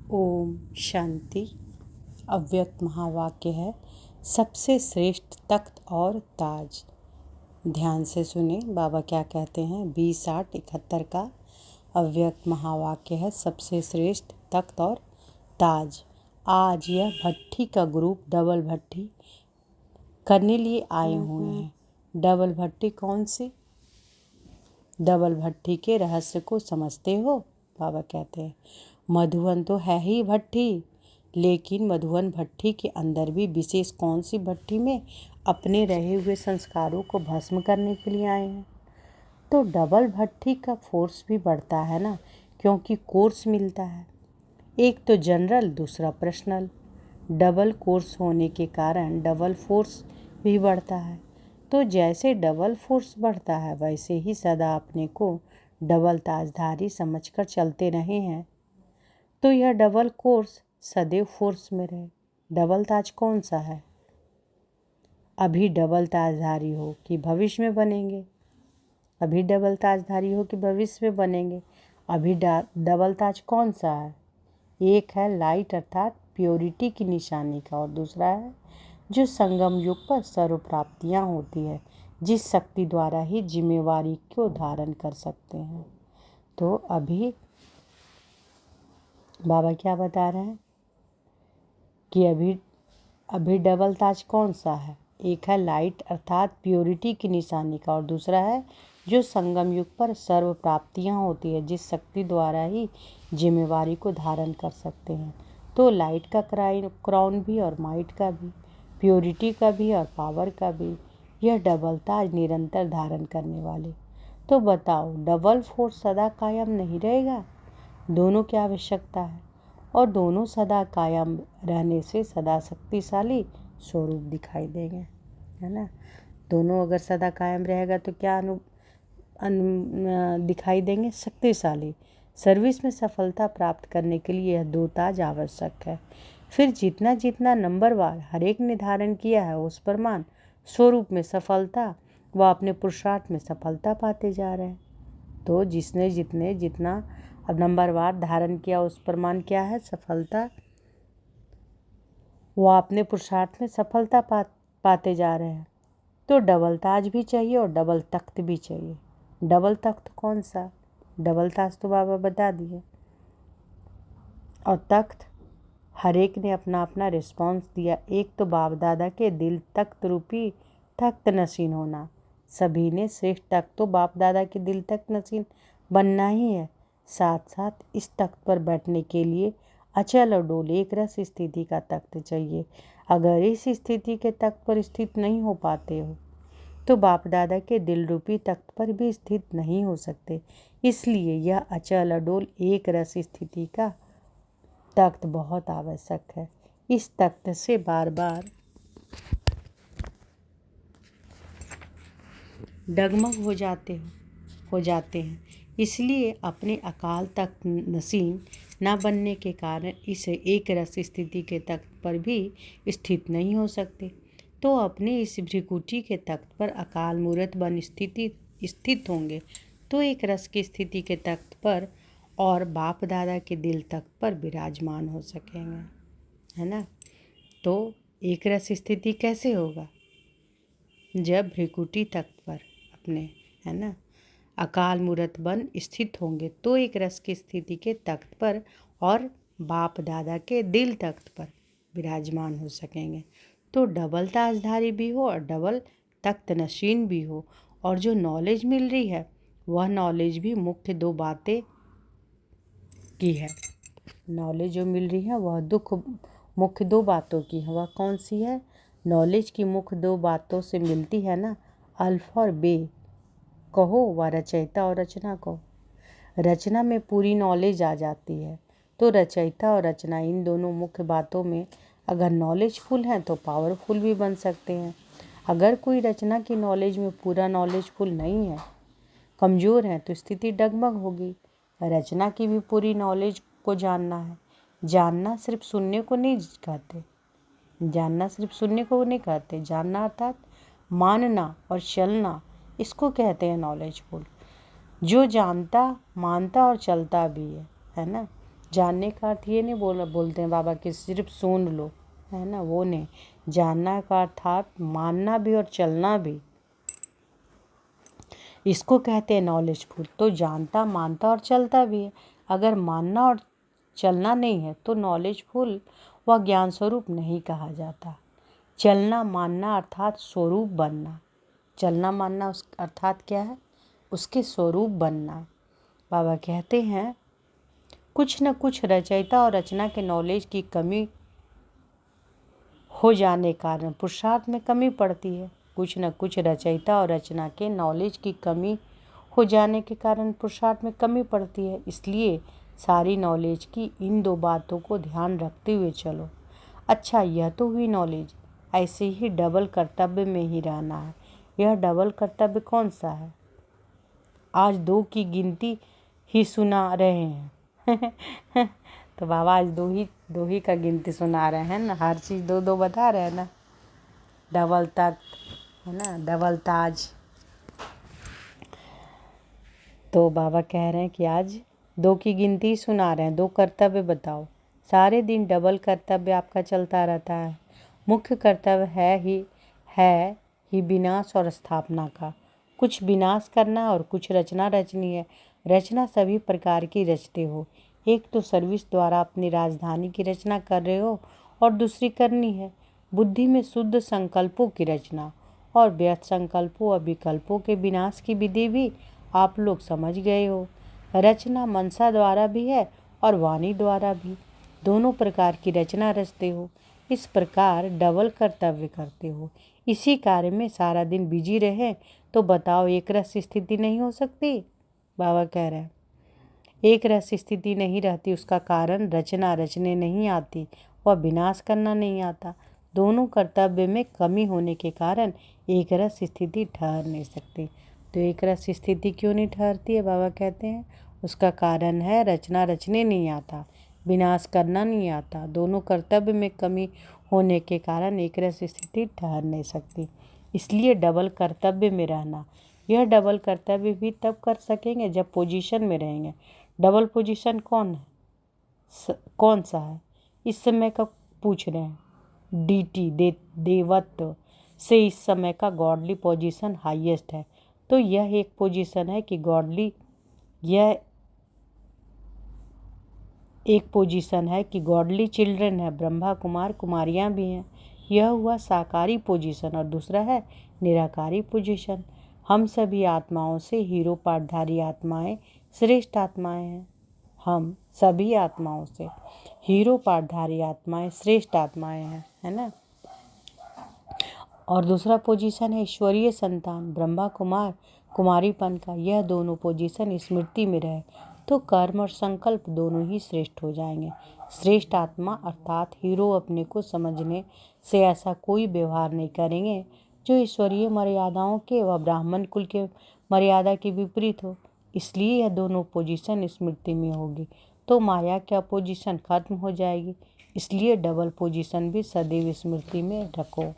ओम शांति। अव्यक्त महावाक्य है, सबसे श्रेष्ठ तख्त और ताज। ध्यान से सुने बाबा क्या कहते हैं। 20-8-71 का अव्यक्त महावाक्य है, सबसे श्रेष्ठ तख्त और ताज। आज यह भट्ठी का ग्रुप डबल भट्ठी करने लिए आए हुए हैं। डबल भट्ठी कौन सी? डबल भट्ठी के रहस्य को समझते हो? बाबा कहते हैं मधुवन तो है ही भट्ठी, लेकिन मधुवन भट्ठी के अंदर भी विशेष कौन सी भट्ठी में अपने रहे हुए संस्कारों को भस्म करने के लिए आए हैं। तो डबल भट्ठी का फोर्स भी बढ़ता है ना, क्योंकि कोर्स मिलता है, एक तो जनरल दूसरा पर्सनल। डबल कोर्स होने के कारण डबल फोर्स भी बढ़ता है। तो जैसे डबल फोर्स बढ़ता है, वैसे ही सदा अपने को डबल ताजधारी समझकर चलते रहे हैं। तो यह डबल कोर्स सदैव फोर्स में रहे। डबल ताज कौन सा है? अभी डबल ताजधारी हो कि भविष्य में बनेंगे? अभी डबल ताजधारी हो कि भविष्य में बनेंगे? अभी डबल ताज कौन सा है? एक है लाइट अर्थात प्योरिटी की निशानी का, और दूसरा है जो संगम युग पर सर्व प्राप्तियाँ होती है, जिस शक्ति द्वारा ही जिम्मेवारी को धारण कर सकते हैं। तो अभी बाबा क्या बता रहे हैं कि अभी डबल ताज कौन सा है? एक है लाइट अर्थात प्योरिटी की निशानी का, और दूसरा है जो संगम युग पर सर्व प्राप्तियाँ होती है, जिस शक्ति द्वारा ही जिम्मेवारी को धारण कर सकते हैं। तो लाइट का क्राउन भी और माइट का भी, प्योरिटी का भी और पावर का भी, यह डबल ताज निरंतर धारण करने वाले। तो बताओ, डबल फोर्स सदा कायम नहीं रहेगा? दोनों की आवश्यकता है, और दोनों सदा कायम रहने से सदा शक्तिशाली स्वरूप दिखाई देंगे, है ना। दोनों अगर सदा कायम रहेगा तो क्या दिखाई देंगे? शक्तिशाली। सर्विस में सफलता प्राप्त करने के लिए यह दो ताज आवश्यक है। फिर जितना जितना नंबरवार हर एक ने धारण किया है, उस प्रमाण स्वरूप में सफलता व अपने पुरुषार्थ में सफलता पाते जा रहे हैं। तो जिसने जितना अब नंबरवार धारण किया, उस प्रमाण क्या है? सफलता। वह अपने पुरुषार्थ में सफलता पाते जा रहे हैं। तो डबल ताज भी चाहिए और डबल तख्त भी चाहिए। डबल तख्त कौन सा? डबल ताज तो बाबा बता दिए, और तख्त हर एक ने अपना अपना रिस्पॉन्स दिया। एक तो बाप दादा के दिल तख्त रूपी तख्त नशीन होना। सभी ने श्रेष्ठ तख्त तो बाप दादा के दिल तख्त नशीन बनना ही है। साथ साथ इस तख्त पर बैठने के लिए अचल और डोल एक रस स्थिति का तख्त चाहिए। अगर इस स्थिति के तख्त पर स्थित नहीं हो पाते हो, तो बाप दादा के दिल रूपी तख्त पर भी स्थित नहीं हो सकते। इसलिए यह अचल अडोल एक रस स्थिति का तख्त बहुत आवश्यक है। इस तख्त से बार बार डगमग हो जाते हैं। इसलिए अपने अकाल तख्त नसीन न बनने के कारण इस एक रस स्थिति के तख्त पर भी स्थित नहीं हो सकते। तो अपने इस भ्रिकुटी के तख्त पर अकाल मूर्त बन स्थित होंगे, तो एक रस की स्थिति के तख्त पर और बाप दादा के दिल तख्त पर विराजमान हो सकेंगे, है ना। तो एक रस स्थिति कैसे होगा? जब भ्रिकुटी तख्त पर अपने, है ना, अकाल मूर्त बन स्थित होंगे, तो एक रस की स्थिति के तख्त पर और बाप दादा के दिल तख्त पर विराजमान हो सकेंगे। तो डबल ताजधारी भी हो और डबल तख्त नशीन भी हो, और जो नॉलेज मिल रही है वह नॉलेज भी मुख्य दो बातें की है। नॉलेज जो मिल रही है वह मुख्य दो बातों की है। वह कौन सी है? नॉलेज की मुख्य दो बातों से मिलती है ना, अल्फ और बे कहो, व रचयिता और रचना कहो। रचना में पूरी नॉलेज आ जाती है, तो रचयिता और रचना इन दोनों मुख्य बातों में अगर नॉलेजफुल हैं तो पावरफुल भी बन सकते हैं। अगर कोई रचना की नॉलेज में पूरा नॉलेजफुल नहीं है, कमज़ोर है, तो स्थिति डगमग होगी। रचना की भी पूरी नॉलेज को जानना है। जानना सिर्फ सुनने को नहीं कहते, जानना अर्थात मानना और चलना, इसको कहते हैं नॉलेजफुल। जो जानता, मानता और चलता भी है ना। जानने का अर्थ ये नहीं बोलते हैं बाबा कि सिर्फ सुन लो, है ना, वो नहीं। जानना का अर्थात मानना भी और चलना भी, इसको कहते हैं नॉलेजफुल। तो जानता, मानता और चलता भी है। अगर मानना और चलना नहीं है तो नॉलेजफुल व ज्ञान स्वरूप नहीं कहा जाता। चलना मानना अर्थात स्वरूप बनना। चलना मानना उस अर्थात क्या है? उसके स्वरूप बनना। बाबा कहते हैं कुछ न कुछ रचयिता और रचना के नॉलेज की कमी हो जाने कारण पुरुषार्थ में कमी पड़ती है। कुछ न कुछ रचयिता और रचना के नॉलेज की कमी हो जाने के कारण पुरुषार्थ में कमी पड़ती है। इसलिए सारी नॉलेज की इन दो बातों को ध्यान रखते हुए चलो। अच्छा, यह तो हुई नॉलेज। ऐसे ही डबल कर्तव्य में ही रहना है। यह डबल कर्तव्य कौन सा है? आज 2 की गिनती ही सुना रहे हैं तो बाबा आज दो ही का गिनती सुना रहे हैं ना। हर चीज़ 2-2 बता रहे हैं ना। डबल तख्त, है ना, डबल ताज। तो बाबा कह रहे हैं कि आज 2 की गिनती सुना रहे हैं, 2 कर्तव्य बताओ। सारे दिन डबल कर्तव्य आपका चलता रहता है। मुख्य कर्तव्य है ही विनाश और स्थापना का। कुछ विनाश करना और कुछ रचना रचनी है। रचना सभी प्रकार की रचते हो। एक तो सर्विस द्वारा अपनी राजधानी की रचना कर रहे हो और दूसरी करनी है बुद्धि में शुद्ध संकल्पों की रचना। और व्यर्थ संकल्पों और विकल्पों के विनाश की विधि भी आप लोग समझ गए हो। रचना मनसा द्वारा भी है और वाणी द्वारा भी। दोनों प्रकार की रचना रचते हो। इस प्रकार डबल कर्तव्य करते हो। इसी कार्य में सारा दिन बिजी रहे तो बताओ एक रस स्थिति नहीं हो सकती? बाबा कह रहे हैं एक रस स्थिति नहीं रहती, उसका कारण रचना रचने नहीं आती व विनाश करना नहीं आता। दोनों कर्तव्य में कमी होने के कारण एक रस स्थिति ठहर नहीं सकती। तो एक रस स्थिति क्यों नहीं ठहरती है? बाबा कहते हैं उसका कारण है रचना रचने नहीं आता, विनाश करना नहीं आता। दोनों कर्तव्य में कमी होने के कारण एक रस स्थिति ठहर नहीं सकती। इसलिए डबल कर्तव्य में रहना। यह डबल कर्तव्य भी तब कर सकेंगे जब पोजीशन में रहेंगे। डबल पोजीशन कौन सा है? इस समय का पूछ रहे हैं। डीटी देवत्व से इस समय का गॉडली पोजीशन हाईएस्ट है। तो यह एक पोजीशन है कि गॉडली चिल्ड्रन है, ब्रह्मा कुमार कुमारियां भी हैं। यह हुआ साकारी पोजीशन और दूसरा है निराकारी पोजीशन। हम सभी आत्माओं से हीरो पाठधारी आत्माएं श्रेष्ठ आत्माएं हैं। हम सभी आत्माओं से हीरो पाठधारी आत्माएं श्रेष्ठ आत्माएं हैं, है ना। और दूसरा पोजीशन है ईश्वरीय संतान, ब्रह्मा कुमार कुमारीपन का। यह दोनों पोजीशन स्मृति में रहे तो कर्म और संकल्प दोनों ही श्रेष्ठ हो जाएंगे। श्रेष्ठ आत्मा अर्थात हीरो अपने को समझने से ऐसा कोई व्यवहार नहीं करेंगे जो ईश्वरीय मर्यादाओं के व ब्राह्मण कुल के मर्यादा के विपरीत हो। इसलिए यह दोनों पोजीशन स्मृति में होगी तो माया की अपोजिशन खत्म हो जाएगी। इसलिए डबल पोजीशन भी सदैव स्मृति में रखो।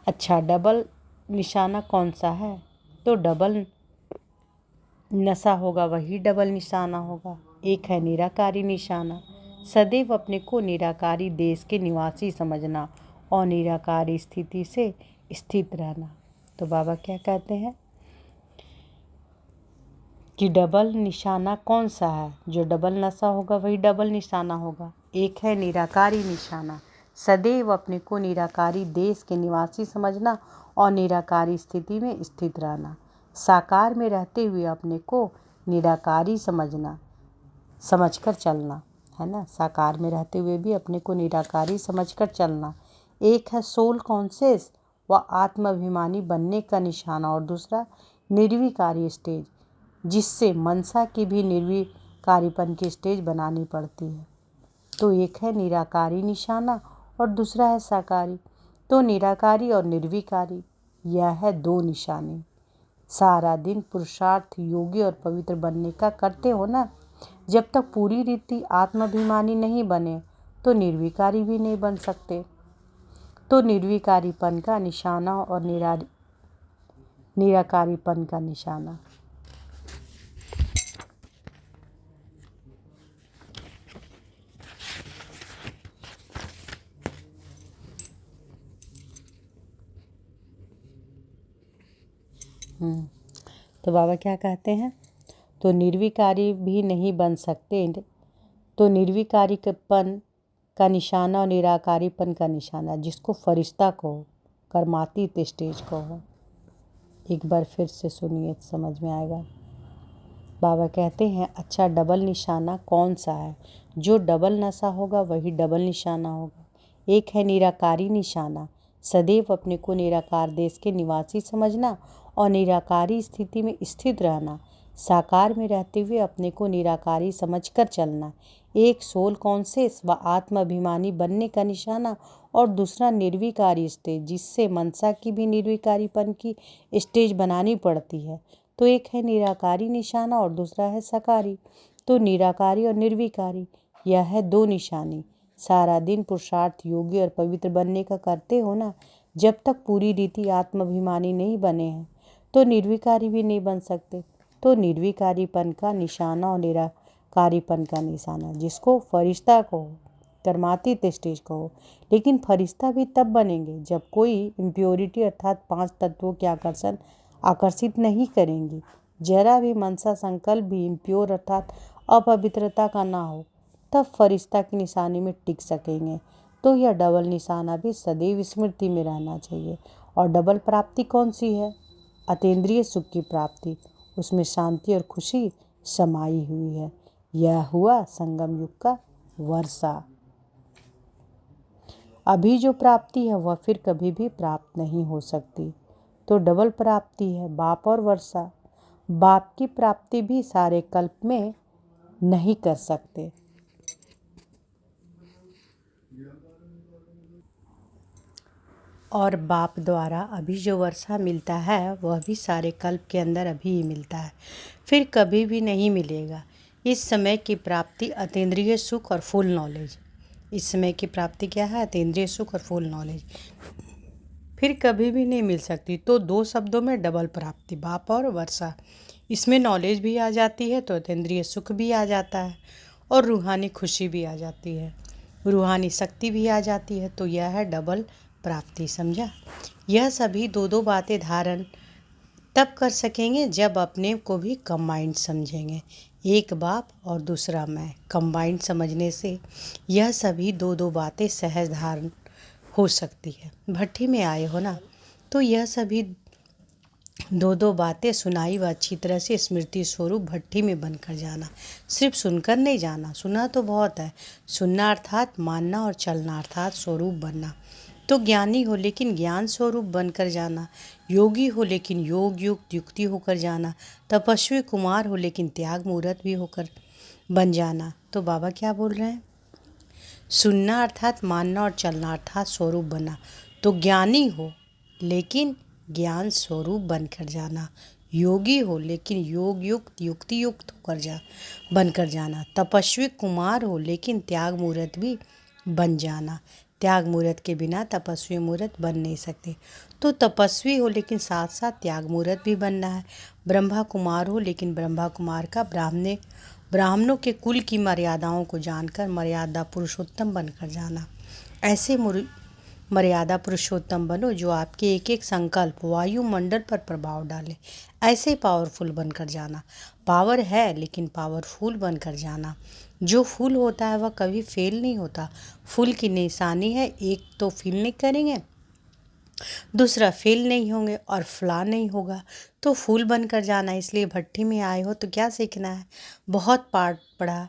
अच्छा, डबल निशाना कौन सा है? तो डबल नशा होगा वही डबल निशाना होगा। एक है निराकारी निशाना, सदैव अपने को निराकारी देश के निवासी समझना और निराकारी स्थिति से स्थित रहना। तो बाबा क्या कहते हैं कि डबल निशाना कौन सा है? जो डबल नशा होगा वही डबल निशाना होगा। एक है निराकारी निशाना, सदैव अपने को निराकारी देश के निवासी समझना और निराकारी स्थिति में स्थित रहना। साकार में रहते हुए अपने को निराकारी समझकर चलना, है ना। साकार में रहते हुए भी अपने को निराकारी समझकर चलना। एक है सोल कॉन्शियस व आत्माभिमानी बनने का निशाना और दूसरा निर्विकारी स्टेज, जिससे मनसा की भी निर्विकारीपन की स्टेज बनानी पड़ती है। तो एक है निराकारी निशाना और दूसरा है साकारी। तो निराकारी और निर्विकारी यह है 2 निशाने। सारा दिन पुरुषार्थ योगी और पवित्र बनने का करते हो ना। जब तक पूरी रीति आत्माभिमानी नहीं बने तो निर्विकारी भी नहीं बन सकते। तो निर्विकारीपन का निशाना और निराकारीपन का निशाना। तो बाबा क्या कहते हैं, तो निर्विकारी भी नहीं बन सकते, तो निर्विकारीपन का निशाना और निराकारीपन का निशाना, जिसको फरिश्ता कहो, कर्मातीत स्टेज कहो। एक बार फिर से सुनिए, समझ में आएगा। बाबा कहते हैं, अच्छा डबल निशाना कौन सा है? जो डबल नशा होगा वही डबल निशाना होगा। एक है निराकारी निशाना, सदैव अपने को निराकार देश के निवासी समझना और निराकारी स्थिति में स्थित रहना, साकार में रहते हुए अपने को निराकारी समझकर चलना। एक सोल कॉन्शियस व आत्माभिमानी बनने का निशाना, और दूसरा निर्विकारी स्टेज, जिससे मनसा की भी निर्विकारीपन की स्टेज बनानी पड़ती है। तो एक है निराकारी निशाना और दूसरा है साकारी। तो निराकारी और निर्विकारी, यह है दो निशानी। सारा दिन पुरुषार्थ योगी और पवित्र बनने का करते हो ना, जब तक पूरी रीति आत्माभिमानी नहीं बने हैं तो निर्विकारी भी नहीं बन सकते। तो निर्विकारीपन का निशाना और निराकारीपन का निशाना, जिसको फरिश्ता कहो, कर्मातीत स्टेज कहो। लेकिन फरिश्ता भी तब बनेंगे जब कोई इम्प्योरिटी अर्थात 5 तत्वों के आकर्षित नहीं करेंगी। जरा भी मनसा संकल्प भी इम्प्योर अर्थात अपवित्रता का ना हो, तब फरिश्ता की निशानी में टिक सकेंगे। तो यह डबल निशाना भी सदैव स्मृति में रहना चाहिए। और डबल प्राप्ति कौन सी है? अतीन्द्रिय सुख की प्राप्ति, उसमें शांति और खुशी समाई हुई है। यह हुआ संगम युग का वर्षा। अभी जो प्राप्ति है वह फिर कभी भी प्राप्त नहीं हो सकती। तो डबल प्राप्ति है बाप और वर्षा। बाप की प्राप्ति भी सारे कल्प में नहीं कर सकते। और बाप द्वारा अभी जो वर्षा मिलता है वह भी सारे कल्प के अंदर अभी ही मिलता है, फिर कभी भी नहीं मिलेगा। इस समय की प्राप्ति अतीन्द्रिय सुख और फुल नॉलेज। इस समय की प्राप्ति क्या है? अतीन्द्रिय सुख और फुल नॉलेज, फिर कभी भी नहीं मिल सकती। तो 2 शब्दों में डबल प्राप्ति, बाप और वर्षा। इसमें नॉलेज भी आ जाती है तो अतीन्द्रिय सुख भी आ जाता है और रूहानी खुशी भी आ जाती है, रूहानी शक्ति भी आ जाती है। तो यह है डबल प्राप्ति, समझा? यह सभी 2 बातें धारण तब कर सकेंगे जब अपने को भी कंबाइंड समझेंगे। एक बाप और दूसरा मैं, कंबाइंड समझने से यह सभी 2 बातें सहज धारण हो सकती है। भट्ठी में आए हो ना, तो यह सभी 2 बातें सुनाई व अच्छी तरह से स्मृति स्वरूप भट्ठी में बनकर जाना। सिर्फ सुनकर नहीं जाना, सुना तो बहुत है, सुनना अर्थात मानना और चलना अर्थात स्वरूप बनना। तो ज्ञानी हो लेकिन ज्ञान स्वरूप बनकर जाना, योगी हो लेकिन योग युक्त युक्ति होकर जाना, तपस्वी कुमार हो लेकिन त्याग मूर्त भी होकर बन जाना। तो बाबा क्या बोल रहे हैं? सुनना अर्थात मानना और चलना अर्थात स्वरूप बनना। तो ज्ञानी हो लेकिन ज्ञान स्वरूप बनकर जाना, योगी हो लेकिन योग युक्त युक्ति युक्त होकर बनकर जाना, तपस्वी कुमार हो लेकिन त्याग मूर्त भी बन जाना। त्याग मूर्त के बिना तपस्वी मूर्त बन नहीं सकते। तो तपस्वी हो लेकिन साथ साथ त्याग मूर्त भी बनना है। ब्रह्मा कुमार हो लेकिन ब्रह्मा कुमार का ब्राह्मणों के कुल की मर्यादाओं को जानकर मर्यादा पुरुषोत्तम बनकर जाना। ऐसे मर्यादा पुरुषोत्तम बनो जो आपके एक एक संकल्प वायुमंडल पर प्रभाव डाले। ऐसे पावरफुल बनकर जाना। पावर है लेकिन पावरफुल बनकर जाना। जो फूल होता है वह कभी फेल नहीं होता। फूल की निशानी है, एक तो फेल नहीं करेंगे, दूसरा फेल नहीं होंगे और फला नहीं होगा। तो फूल बनकर जाना। इसलिए भट्ठी में आए हो तो क्या सीखना है? बहुत पाठ पढ़ा,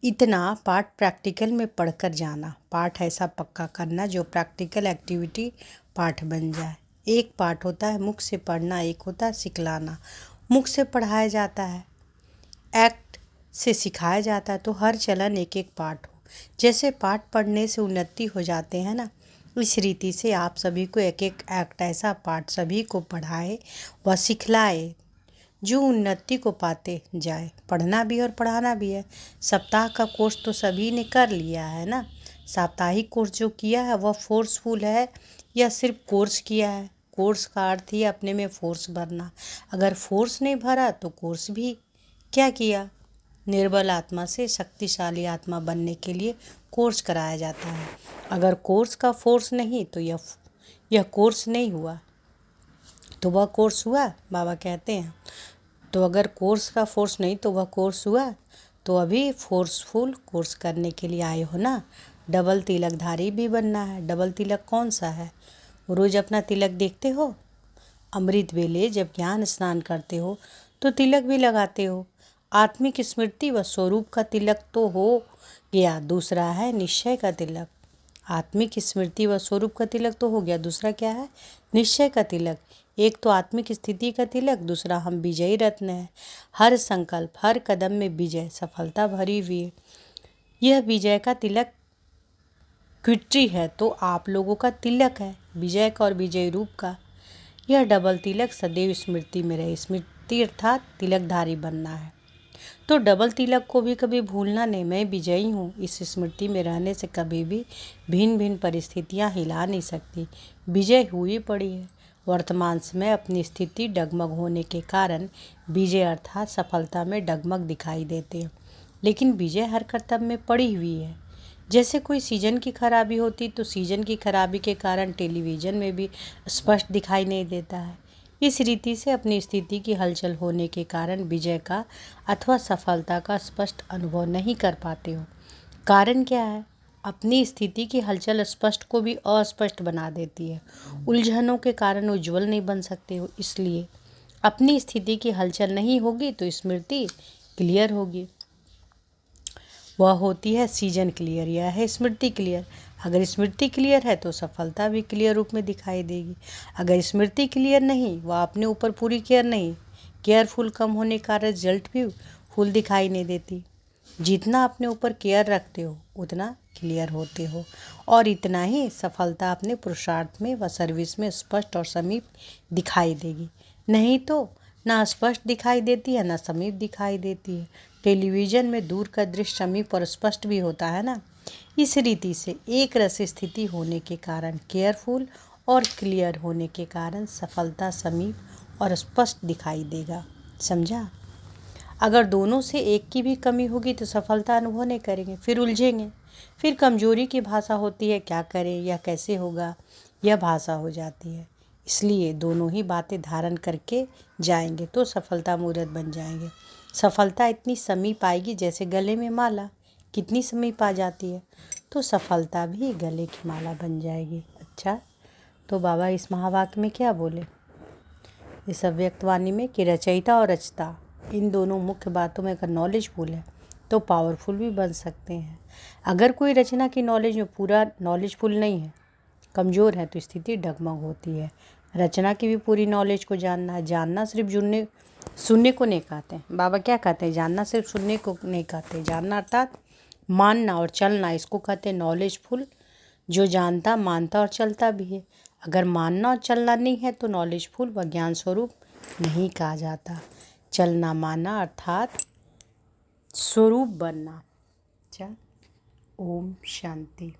इतना पाठ प्रैक्टिकल में पढ़कर जाना। पाठ ऐसा पक्का करना जो प्रैक्टिकल एक्टिविटी पाठ बन जाए। एक पाठ होता है मुख से पढ़ना, एक होता है सिखलाना। मुख से पढ़ाया जाता है, एक्ट से सिखाया जाता है, तो हर चलन एक एक पाठ हो। जैसे पाठ पढ़ने से उन्नति हो जाते हैं ना, इस रीति से आप सभी को एक एक एक्ट ऐसा पाठ सभी को पढ़ाए व सिखलाए जो उन्नति को पाते जाए। पढ़ना भी और पढ़ाना भी है। सप्ताह का कोर्स तो सभी ने कर लिया है ना। साप्ताहिक कोर्स जो किया है वह फोर्सफुल है या सिर्फ कोर्स किया है? कोर्स का अर्थ ही अपने में फोर्स भरना। अगर फोर्स नहीं भरा तो कोर्स भी क्या किया? निर्बल आत्मा से शक्तिशाली आत्मा बनने के लिए कोर्स कराया जाता है। अगर कोर्स का फोर्स नहीं तो यह कोर्स नहीं हुआ। तो वह कोर्स हुआ, बाबा कहते हैं। तो अगर कोर्स का फोर्स नहीं तो वह कोर्स हुआ, तो अभी फोर्सफुल कोर्स करने के लिए आए हो ना। डबल तिलकधारी भी बनना है। डबल तिलक कौन सा है? रोज़ अपना तिलक देखते हो? अमृत वेले जब ज्ञान स्नान करते हो तो तिलक भी लगाते हो। आत्मिक स्मृति व स्वरूप का तिलक तो हो गया, दूसरा है निश्चय का तिलक। आत्मिक स्मृति व स्वरूप का तिलक तो हो गया, दूसरा क्या है? निश्चय का तिलक। एक तो आत्मिक स्थिति का तिलक, दूसरा हम विजयी रत्न है। हर संकल्प, हर कदम में विजय, सफलता भरी हुई है। यह विजय का तिलक क्विट्री है, तो आप लोगों का तिलक है विजय का और विजय रूप का। यह डबल तिलक सदैव स्मृति में रहे। स्मृति अर्थात तिलकधारी बनना है। तो डबल तिलक को भी कभी भूलना नहीं। मैं विजयी हूँ, इस स्मृति में रहने से कभी भी भिन्न भिन्न परिस्थितियाँ हिला नहीं सकती। विजय हुई पड़ी है। वर्तमान समय अपनी स्थिति डगमग होने के कारण विजय अर्थात सफलता में डगमग दिखाई देते हैं, लेकिन विजय हर कर्तव्य में पड़ी हुई है। जैसे कोई सीजन की खराबी होती तो सीजन की खराबी के कारण टेलीविज़न में भी स्पष्ट दिखाई नहीं देता है। इस रीति से अपनी स्थिति की हलचल होने के कारण विजय का अथवा सफलता का स्पष्ट अनुभव नहीं कर पाते हो। कारण क्या है? अपनी स्थिति की हलचल स्पष्ट को भी अस्पष्ट बना देती है। उलझनों के कारण उज्जवल नहीं बन सकते हो। इसलिए अपनी स्थिति की हलचल नहीं होगी तो स्मृति क्लियर होगी। वह होती है सीजन क्लियर, यह है स्मृति क्लियर। अगर स्मृति क्लियर है तो सफलता भी क्लियर रूप में दिखाई देगी। अगर स्मृति क्लियर नहीं, वह अपने ऊपर पूरी केयर नहीं, केयरफुल कम होने का रिजल्ट भी फुल दिखाई नहीं देती। जितना अपने ऊपर केयर रखते हो उतना क्लियर होते हो, और इतना ही सफलता अपने पुरुषार्थ में व सर्विस में स्पष्ट और समीप दिखाई देगी। नहीं तो ना स्पष्ट दिखाई देती है ना समीप दिखाई देती है। टेलीविज़न में दूर का दृश्य समीप और स्पष्ट भी होता है ना। इस रीति से एक रस स्थिति होने के कारण केयरफुल और क्लियर होने के कारण सफलता समीप और स्पष्ट दिखाई देगा। समझा? अगर दोनों से एक की भी कमी होगी तो सफलता अनुभव नहीं करेंगे, फिर उलझेंगे। फिर कमजोरी की भाषा होती है, क्या करें या कैसे होगा, यह भाषा हो जाती है। इसलिए दोनों ही बातें धारण करके जाएंगे तो सफलता मूर्त बन जाएंगे। सफलता इतनी समीप आएगी जैसे गले में माला कितनी समीप आ जाती है, तो सफलता भी गले की माला बन जाएगी। अच्छा, तो बाबा इस महावाक्य में क्या बोले? इस अव्यक्तवाणी में कि रचयिता और रचता, इन दोनों मुख्य बातों में अगर नॉलेजफुल है तो पावरफुल भी बन सकते हैं। अगर कोई रचना की नॉलेज में पूरा नॉलेजफुल नहीं है, कमज़ोर है, तो स्थिति डगमग होती है। रचना की भी पूरी नॉलेज को जानना है। जानना सिर्फ सुनने को नहीं कहते हैं। बाबा क्या कहते हैं? जानना सिर्फ सुनने को नहीं कहते, जानना अर्थात मानना और चलना, इसको कहते हैं नॉलेजफुल। जो जानता, मानता और चलता भी है। अगर मानना और चलना नहीं है तो नॉलेजफुल व ज्ञान स्वरूप नहीं कहा जाता। चलना मानना अर्थात स्वरूप बनना। अच्छा, ओम शांति।